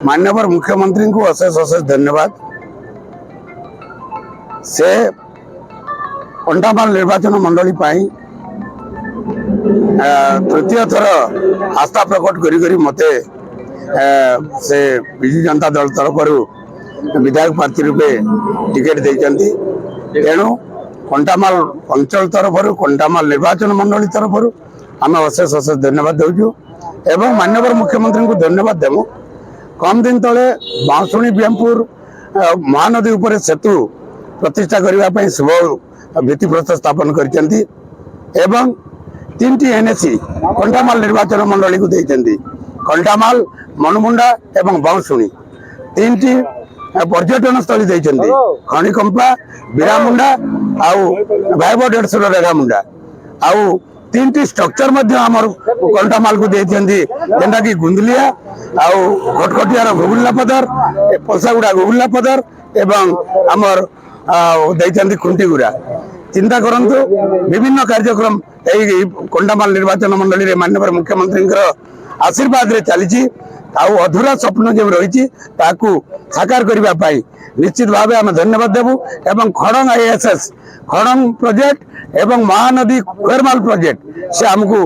माननीय मुख्यमंत्री को अशेष अशेष धन्यवाद। से कंटामाल निर्वाचन मंडली तृतीय थर आस्था प्रकट करी मते से विजु जनता दल तरफ विधायक प्रार्थी रूपे टिकेट देइचंती। तेणु कंटामाल अंचल तरफ कंटामाल निर्वाचन मंडली तरफ आम अशेष अशेष धन्यवाद देचु एवं माननीय मुख्यमंत्री को धन्यवाद देमु। कम दिन तले बांसुणी बीएमपुर महानदी उपर सेतु प्रतिष्ठा करने शुभ भित्तिप्रस्तर स्थापन करछंती एवं 3टी एनएसी कंटामाल निर्वाचन मंडली को देइछंती। कंटामाल मनुमुंडा एवं बांसुणी 3टी पर्यटन स्थली देइछंती। खणिकंपा बीरामुंडा आउ भाईब 150 रेगामुंडा आउ 3टी स्ट्रक्चर कंटामाल को देइछंती जेंटा कि गुंदलिया आउ घटकटियार गुगुल्ला पदर पसागुड़ा गुगुल्ला पदर एवं आमर देइछंती खुंटीगुड़ा। चिंता करंतु विभिन्न कार्यक्रम कंटामाल निर्वाचन मंडली रे माननीय मुख्यमंत्री आशीर्वाद रे चली आउ अधूरा स्वप्न जो रही साकार करने निश्चित भाव आम धन्यवाद देवु एवं खड़ंग आईएसएस खड़ंग प्रोजेक्ट एवं महानदी खुरमाल प्रोजेक्ट से आमको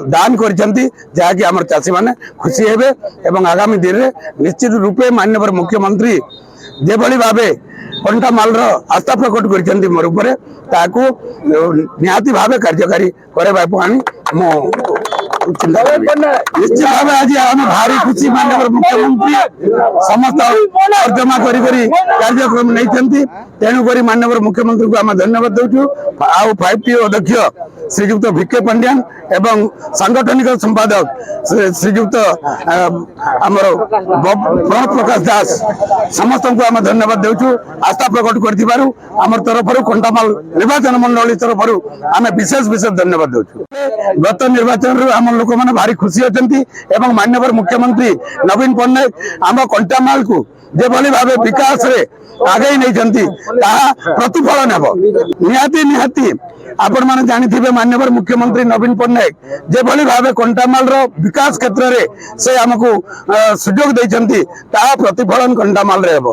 दान करछंती जहाँकि आम चाषी मैंने खुशी हेबे एवं आगामी दिन में निश्चित रूपे माननीय मुख्यमंत्री जे भली भावे कंटामाल आस्था प्रकट करछंती मोर उपरे ताकू निहाती भावे कार्यकारी करबा पानी मो चिंता निश्चित भाव आज आम भारी खुशी माननीय मुख्यमंत्री समस्त तर्जमा करी कार्यक्रम नहीं तेणुक माननीय मुख्यमंत्री को आम धन्यवाद देचु। आउ 5टी अध्यक्ष श्रीजुक्त भिके पांड्यान एवं सांगठनिक संपादक श्रीजुक्त आमर प्रणव प्रकाश दास समस्त को आम धन्यवाद देचु। आस्था प्रकट कर आम तरफ कंटामाल निर्वाचन मंडली तरफ आम विशेष विशेष धन्यवाद देचु। गत निर्वाचन आम लोक मैंने भारी खुशी अच्छा माननीय मुख्यमंत्री नवीन पट्टनायक आम कंटामाल को जे भली भावे विकास रे आगे नहीं प्रतिफलन निहाती निहाती आपण माने जानिथिबे माननीय मुख्यमंत्री नवीन पट्टनायक जे भली भावे कंटामाल रो विकास क्षेत्र रे से हमको सुजोग दैछंती ता प्रतिफलन कंटामाल रे हेबो।